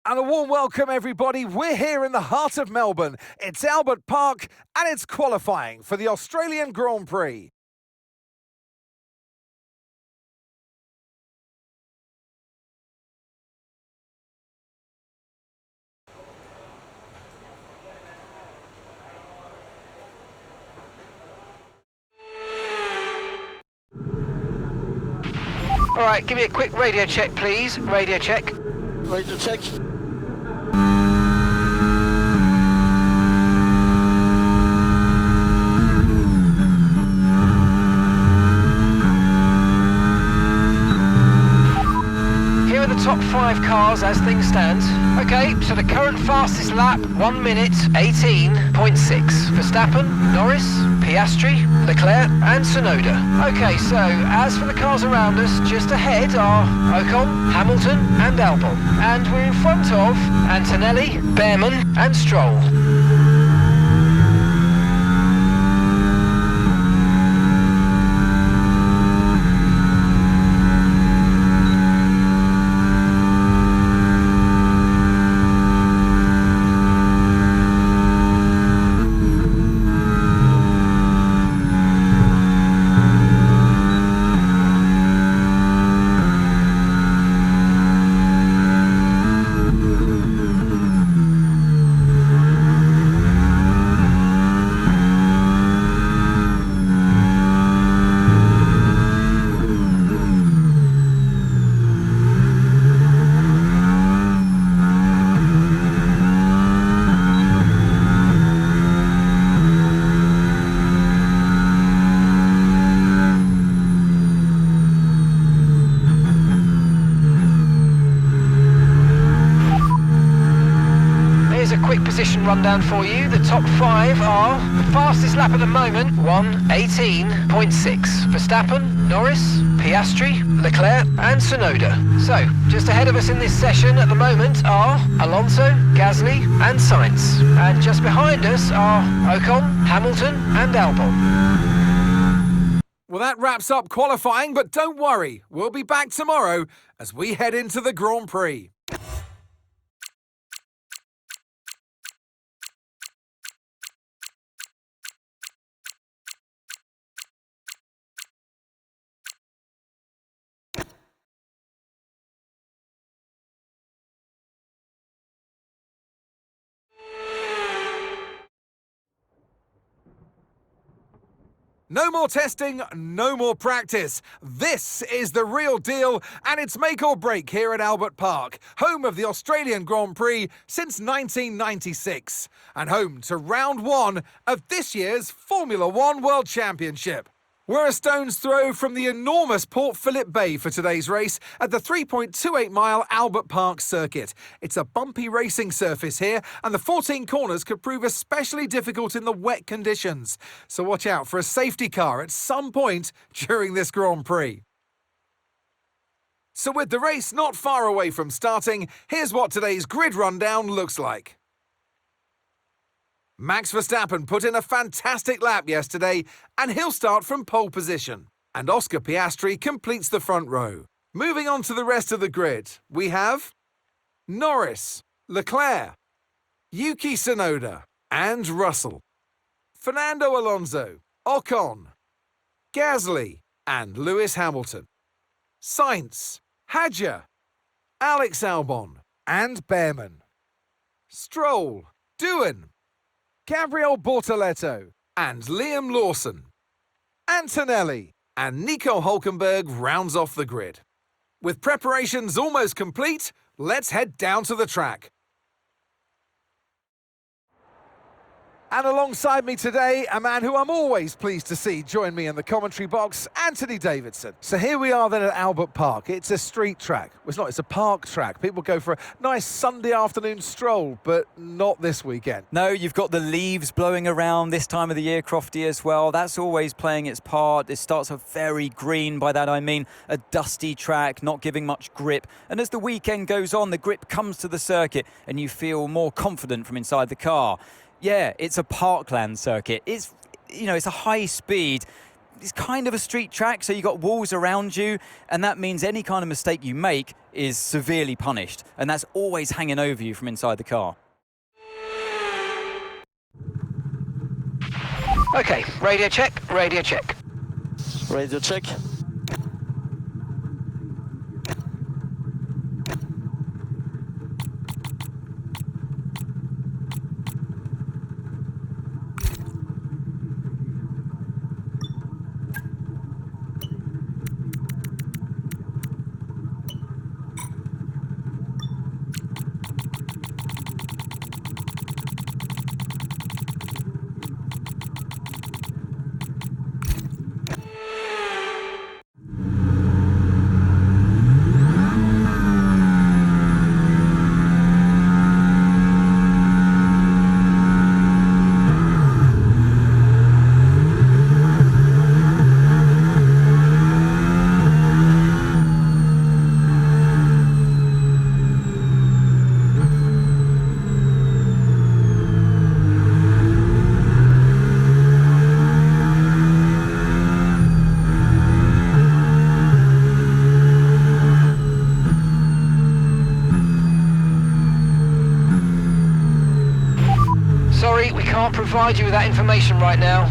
And a warm welcome, everybody. We're here in the heart of Melbourne. It's Albert Park, and it's qualifying for the Australian Grand Prix. All right, give me a quick radio check, please. Radio check. Radio check. Here are the top 5 cars as things stand. Okay, so the current fastest lap, 1 minute 18.6. Verstappen, Norris, Piastri, Leclerc and Tsunoda. Okay, so as for the cars around us, just ahead are Ocon, Hamilton and Albon. And we're in front of Antonelli, Behrman and Stroll. Quick position rundown for you. The top 5 are the fastest lap at the moment, 1:18.6. Verstappen, Norris, Piastri, Leclerc and Tsunoda. So, just ahead of us in this session at the moment are Alonso, Gasly and Sainz. And just behind us are Ocon, Hamilton and Albon. Well, that wraps up qualifying, but don't worry, we'll be back tomorrow as we head into the Grand Prix. No more testing, no more practice. This is the real deal, and it's make or break here at Albert Park, home of the Australian Grand Prix since 1996, and home to round 1 of this year's Formula 1 World Championship. We're a stone's throw from the enormous Port Phillip Bay for today's race at the 3.28-mile Albert Park circuit. It's a bumpy racing surface here, and the 14 corners could prove especially difficult in the wet conditions. So watch out for a safety car at some point during this Grand Prix. So with the race not far away from starting, here's what today's grid rundown looks like. Max Verstappen put in a fantastic lap yesterday, and he'll start from pole position. And Oscar Piastri completes the front row. Moving on to the rest of the grid, we have Norris, Leclerc, Yuki Tsunoda and Russell, Fernando Alonso, Ocon, Gasly and Lewis Hamilton, Sainz, Hadjar, Alex Albon and Behrman, Stroll, Runda1, Gabriel Bortoleto and Liam Lawson, Antonelli and Nico Hülkenberg rounds off the grid. With preparations almost complete, let's head down to the track. And alongside me today, a man who I'm always pleased to see join me in the commentary box, Anthony Davidson. So here we are then at Albert Park. It's a street track. Well, it's not, it's a park track. People go for a nice Sunday afternoon stroll, but not this weekend. No, you've got the leaves blowing around this time of the year, Crofty, as well. That's always playing its part. It starts off very green. By that I mean a dusty track, not giving much grip. And as the weekend goes on, the grip comes to the circuit and you feel more confident from inside the car. Yeah, it's a parkland circuit. It's a high speed, it's kind of a street track, so you've got walls around you, and that means any kind of mistake you make is severely punished, and that's always hanging over you from inside the car. Okay, radio check, radio check. Radio check. Sorry, we can't provide you with that information right now.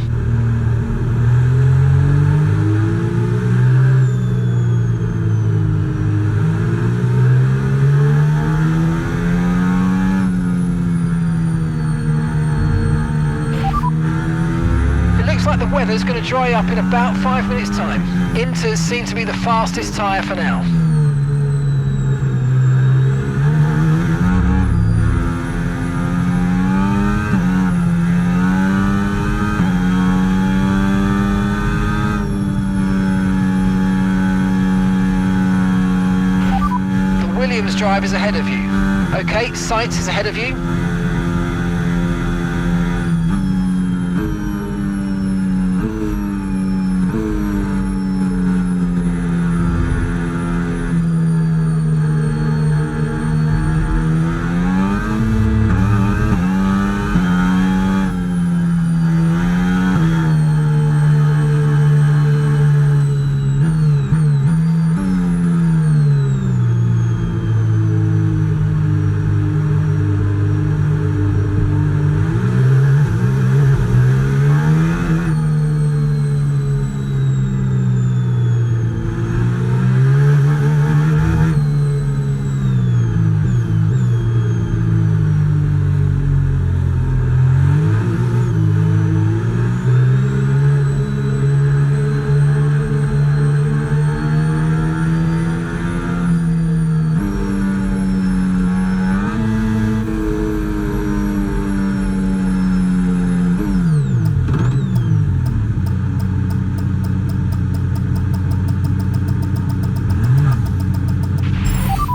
It looks like the weather's going to dry up in about 5 minutes' time. Inters seem to be the fastest tyre for now. Williams drive is ahead of you. Okay, Sainz is ahead of you.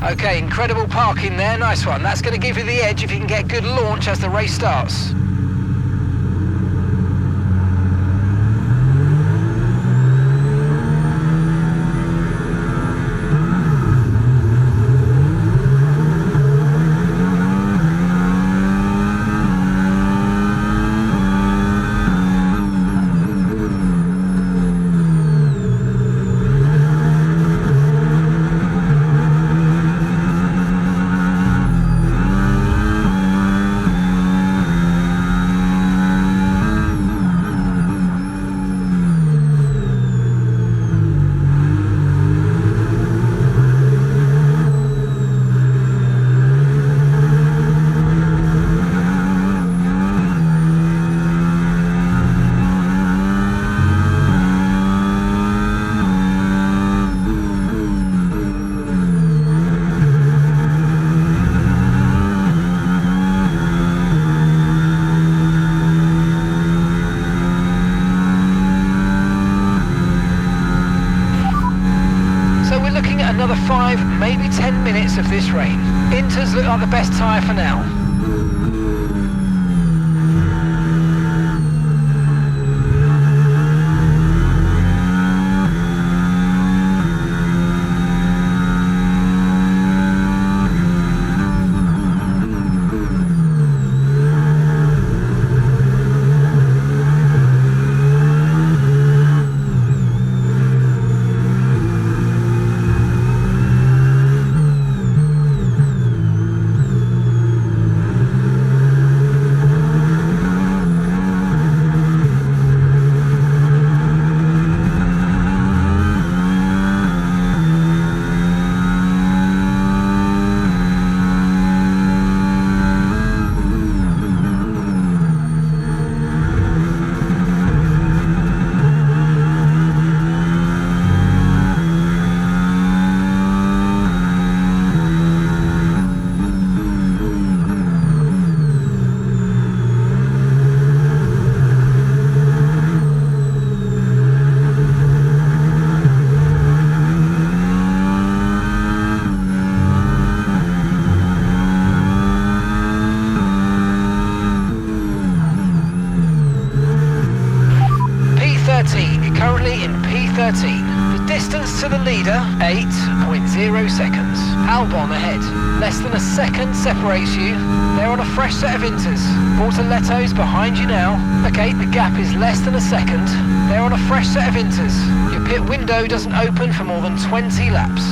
Okay, incredible parking there, nice one. That's going to give you the edge if you can get good launch as the race starts. Another 5, maybe 10 minutes of this rain. Inters look like the best tyre for now. seconds. Albon ahead. Less than a second separates you. They're on a fresh set of inters. Bortoletto's behind you now. Okay, the gap is less than a second. They're on a fresh set of inters. Your pit window doesn't open for more than 20 laps.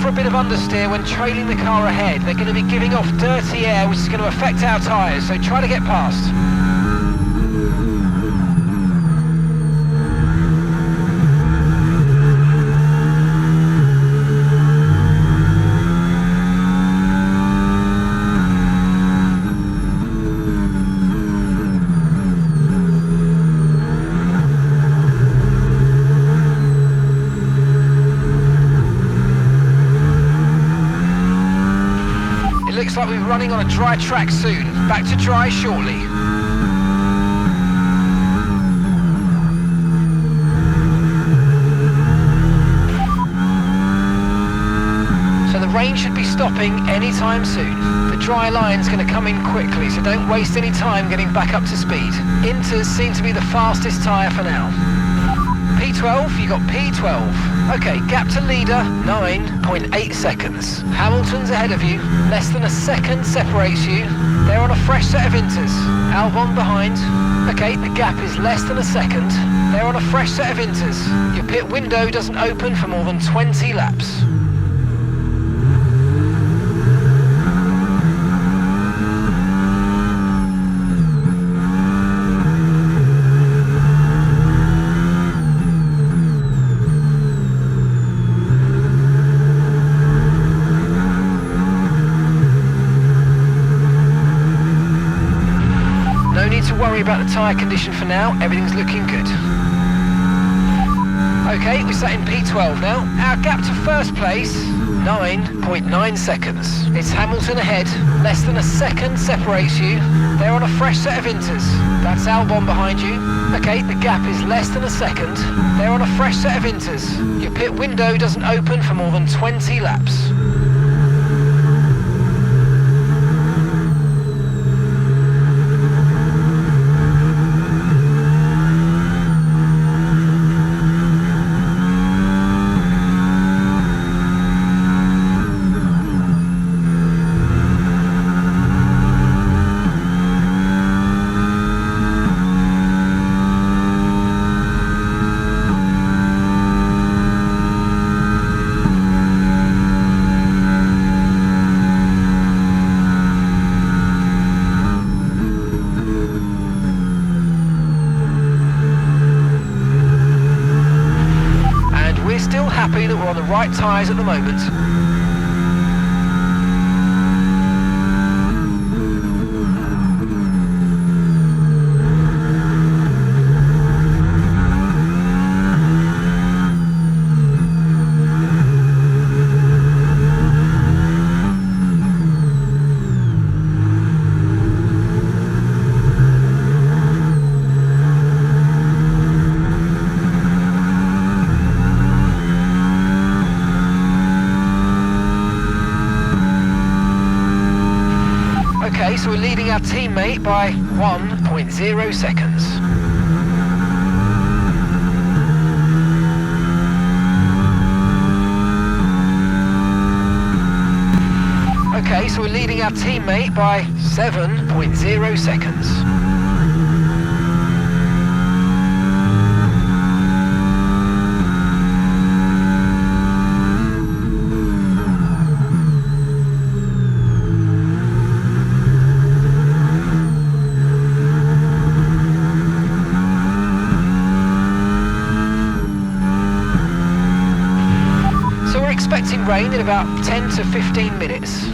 For a bit of understeer when trailing the car ahead. They're going to be giving off dirty air, which is going to affect our tyres, so try to get past. Looks like we're running on a dry track soon. Back to dry shortly. So the rain should be stopping anytime soon. The dry line's going to come in quickly, so don't waste any time getting back up to speed. Inters seem to be the fastest tyre for now. P12, you got P12. Okay, gap to leader, 9.8 seconds. Hamilton's ahead of you. Less than a second separates you. They're on a fresh set of inters. Albon behind. Okay, the gap is less than a second. They're on a fresh set of inters. Your pit window doesn't open for more than 20 laps. Worry about the tyre condition for now, everything's looking good. Okay, we're sat in P12 now. Our gap to first place, 9.9 seconds. It's Hamilton ahead, less than a second separates you. They're on a fresh set of inters. That's Albon behind you. Okay, the gap is less than a second. They're on a fresh set of inters. Your pit window doesn't open for more than 20 laps. Happy that we're on the right tyres at the moment. Okay, so we're leading our teammate by 1.0 seconds. Okay, so we're leading our teammate by 7.0 seconds. Expecting rain in about 10 to 15 minutes.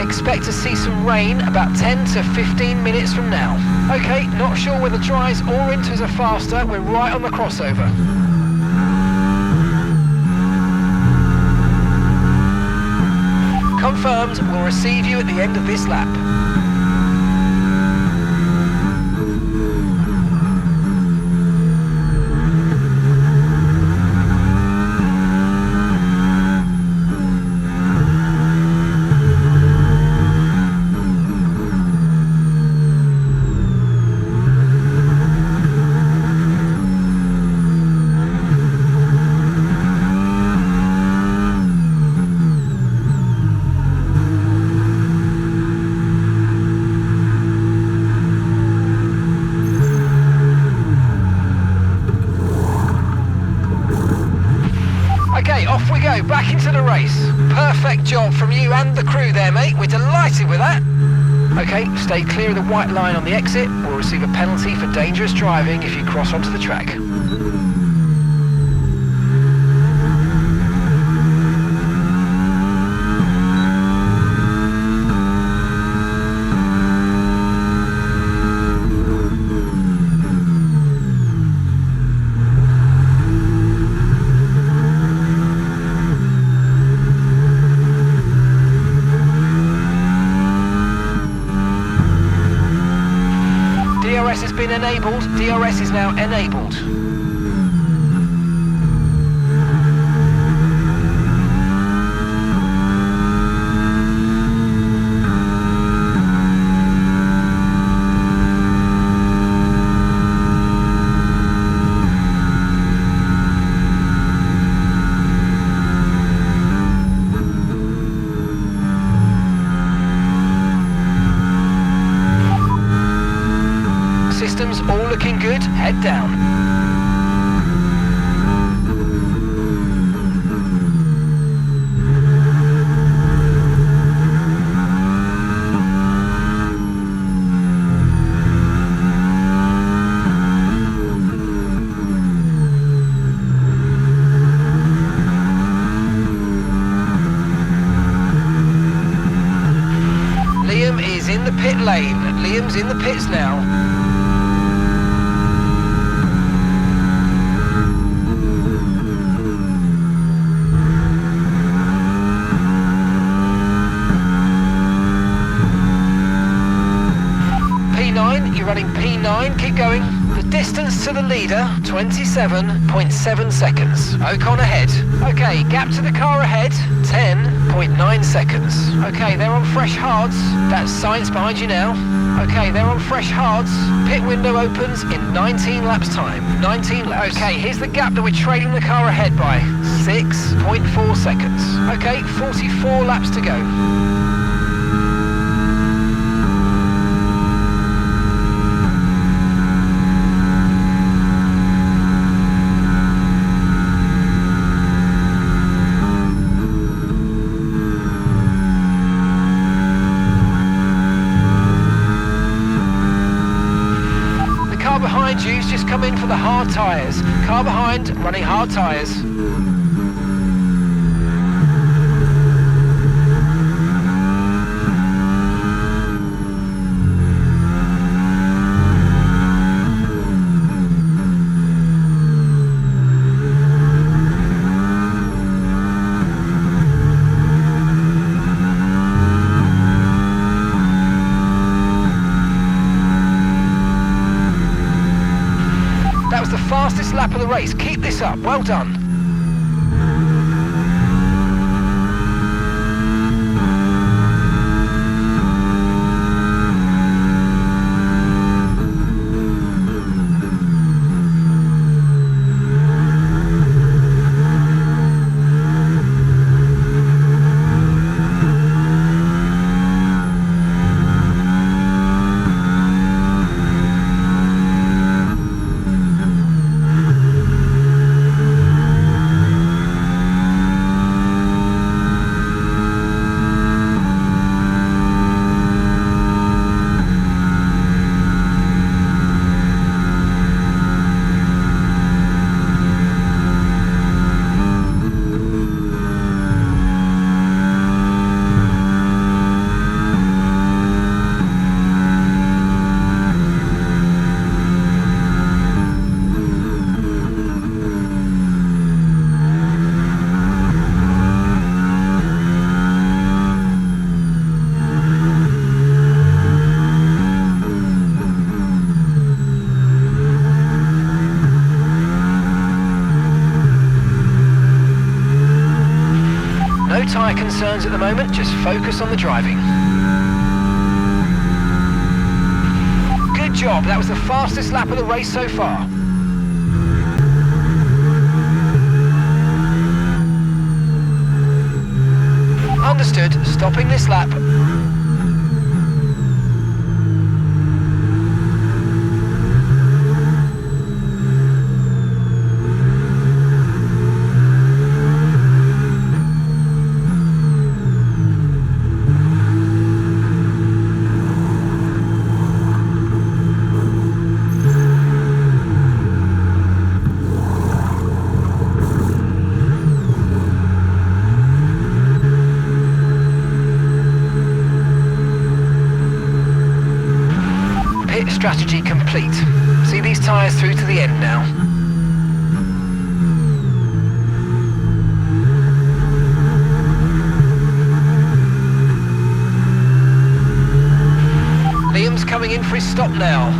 expect to see some rain about 10 to 15 minutes from now. Okay, not sure whether dries or inters are faster, we're right on the crossover. Confirmed, we'll receive you at the end of this lap. Okay, off we go, back into the race. Perfect job from you and the crew there, mate. We're delighted with that. Okay, stay clear of the white line on the exit. We'll receive a penalty for dangerous driving if you cross onto the track. DRS has been enabled. DRS is now enabled. Systems all looking good, head down. Liam is in the pit lane. Liam's in the pits now. You're running P9, keep going. The distance to the leader, 27.7 seconds. Ocon ahead. Okay, gap to the car ahead, 10.9 seconds. Okay, they're on fresh hards. That's science behind you now. Okay, they're on fresh hards. Pit window opens in 19 laps time. 19 laps. Okay, here's the gap that we're trailing the car ahead by. 6.4 seconds. Okay, 44 laps to go. Behind you's just come in for the hard tyres. Car behind, running hard tyres. That was the fastest lap of the race. Keep this up. Well done. No tyre concerns at the moment, just focus on the driving. Good job, that was the fastest lap of the race so far. Understood, stopping this lap. Strategy complete. See these tyres through to the end now. Liam's coming in for his stop now.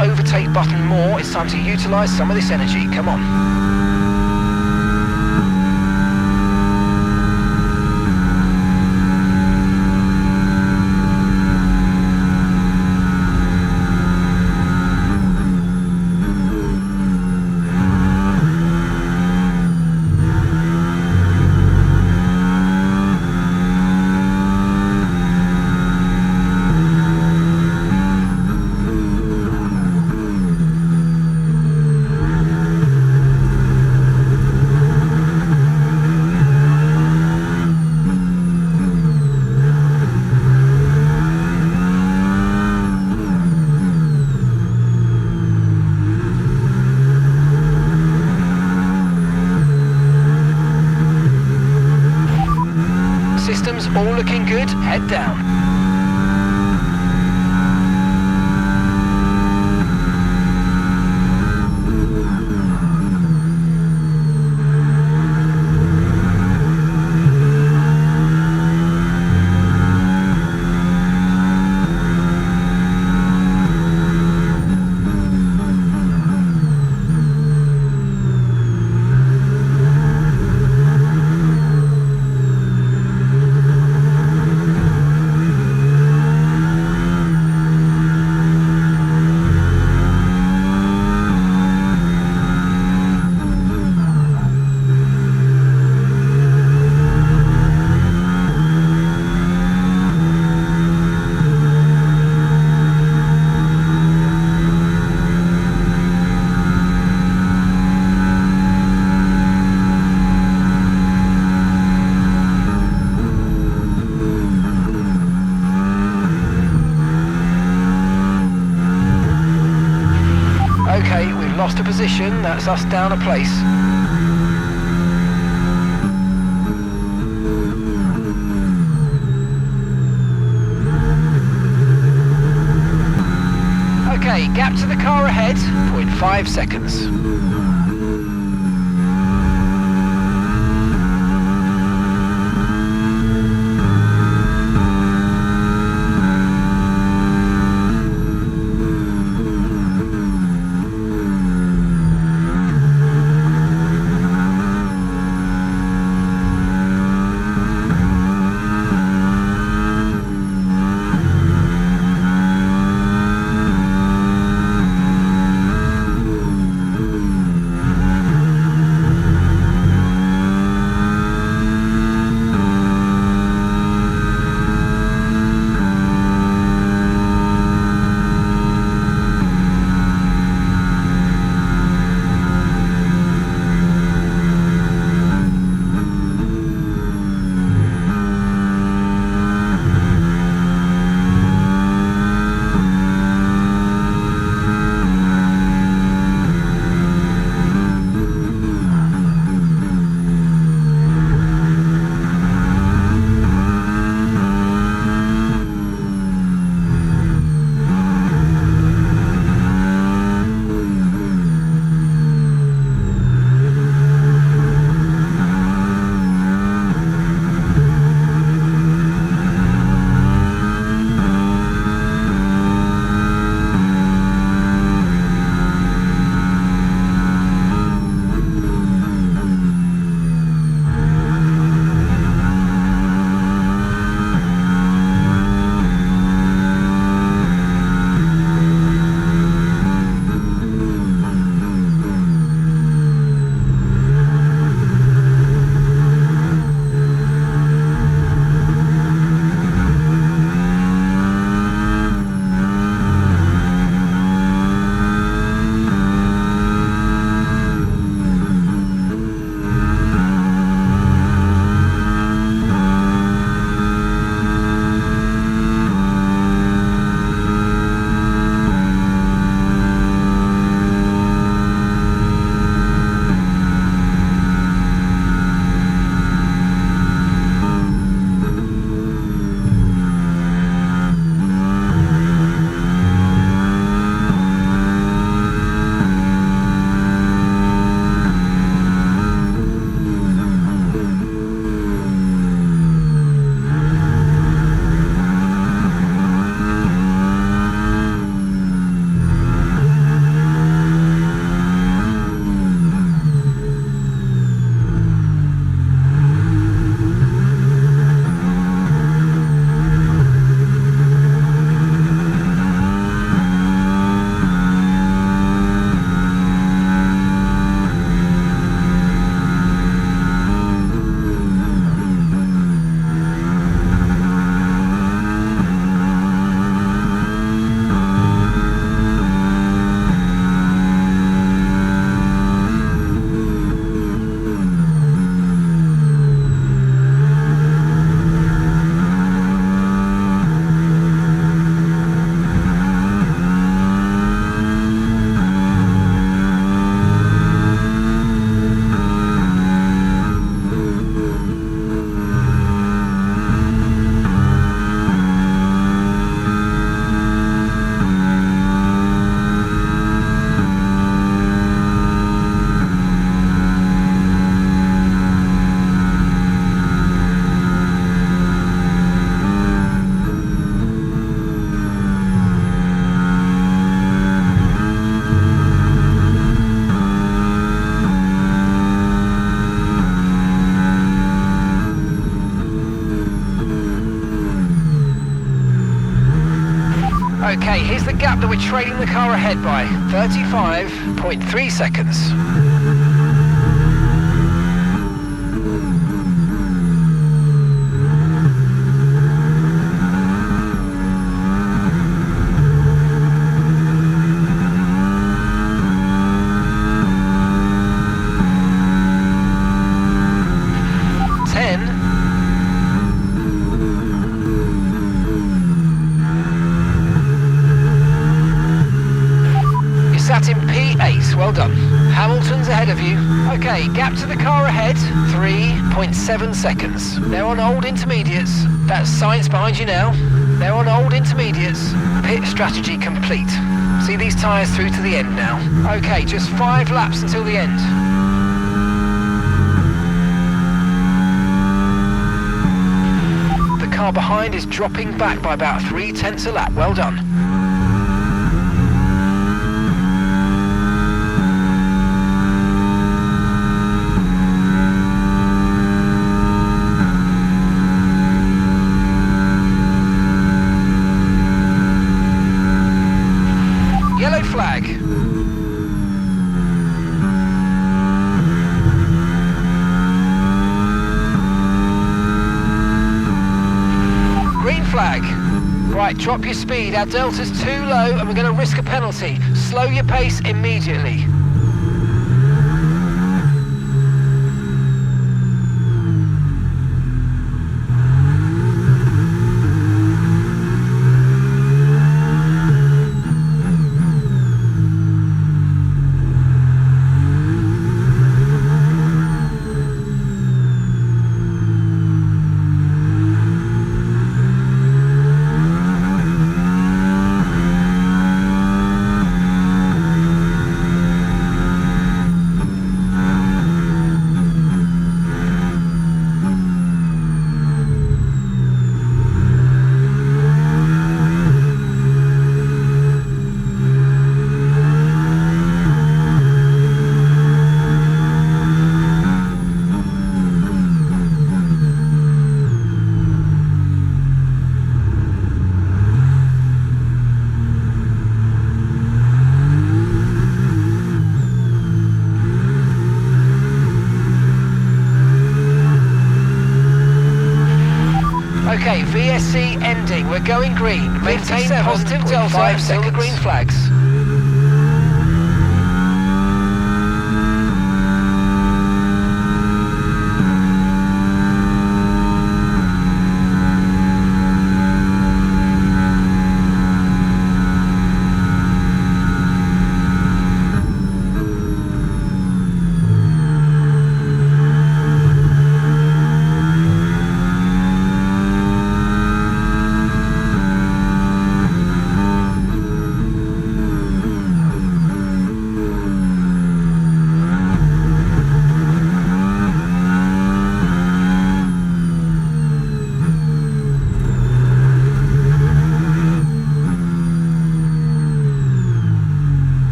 Overtake button more, it's time to utilise some of this energy, come on. Systems all looking good, head down. Okay, we've lost a position, that's us down a place. Okay, gap to the car ahead, 0.5 seconds. Okay, here's the gap that we're trailing the car ahead by. 35.3 seconds. Sat in P8, well done. Hamilton's ahead of you. Okay, gap to the car ahead, 3.7 seconds. They're on old intermediates. That's Sainz behind you now. They're on old intermediates. Pit strategy complete. See these tyres through to the end now. Okay, just 5 laps until the end. The car behind is dropping back by about 3/10 a lap. Well done. Yellow flag. Green flag. Right, drop your speed. Our delta's too low and we're going to risk a penalty. Slow your pace immediately. Okay, VSC ending. We're going green. Maintain positive delta until the green flags.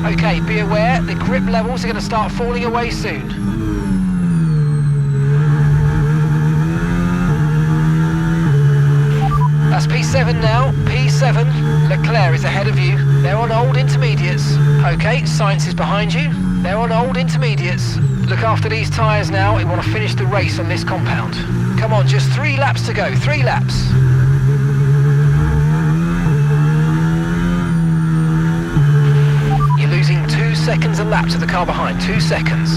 Okay, be aware, the grip levels are going to start falling away soon. That's P7 now, P7. Leclerc is ahead of you. They're on old intermediates. Okay, Sainz is behind you. They're on old intermediates. Look after these tyres now. We want to finish the race on this compound. Come on, just 3 laps to go, 3 laps. You're losing 2 seconds a lap to the car behind, 2 seconds.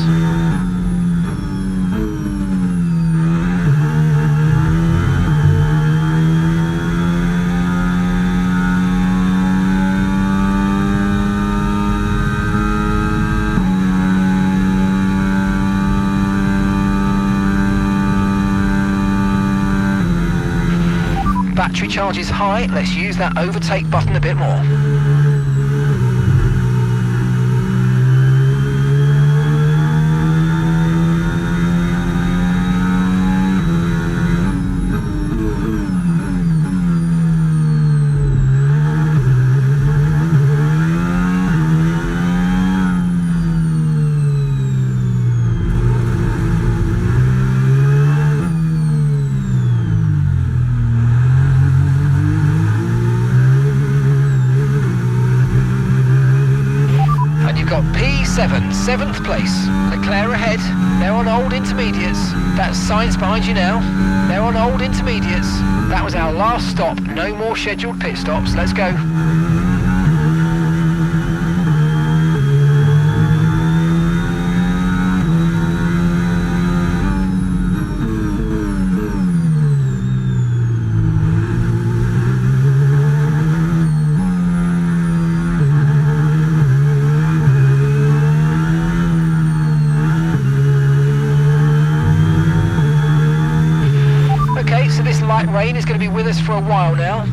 Battery charge is high, let's use that overtake button a bit more. got P7, 7th place. Leclerc ahead. They're on old intermediates. That's Sainz behind you now. They're on old intermediates. That was our last stop. No more scheduled pit stops. Let's go. So this light rain is going to be with us for a while now.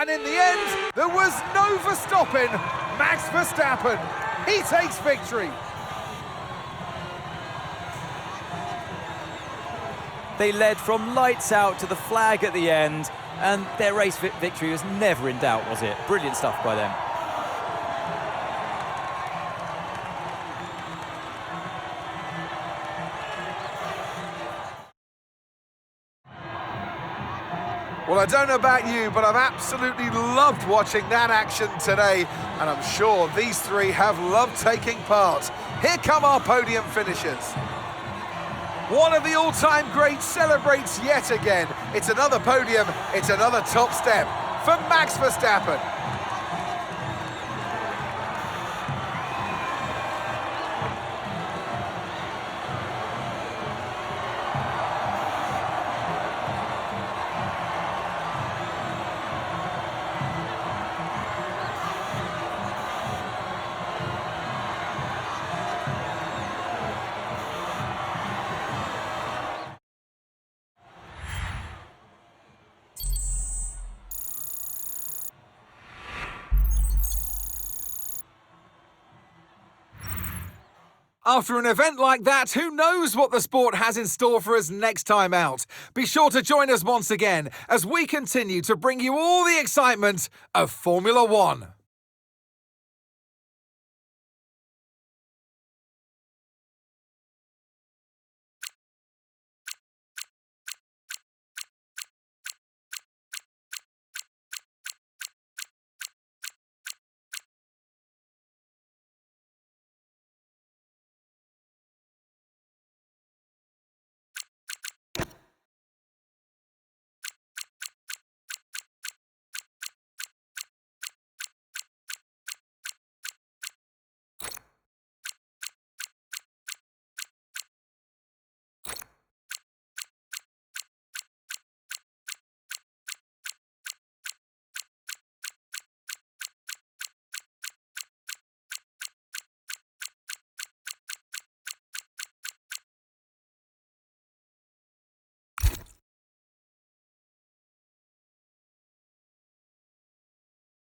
And in the end, there was no Verstappen. Max Verstappen, he takes victory. They led from lights out to the flag at the end, and their race victory was never in doubt, was it? Brilliant stuff by them. Well, I don't know about you, but I've absolutely loved watching that action today, and I'm sure these three have loved taking part. Here come our podium finishers. One of the all-time greats celebrates yet again. It's another podium, it's another top step for Max Verstappen. After an event like that, who knows what the sport has in store for us next time out? Be sure to join us once again as we continue to bring you all the excitement of Formula One.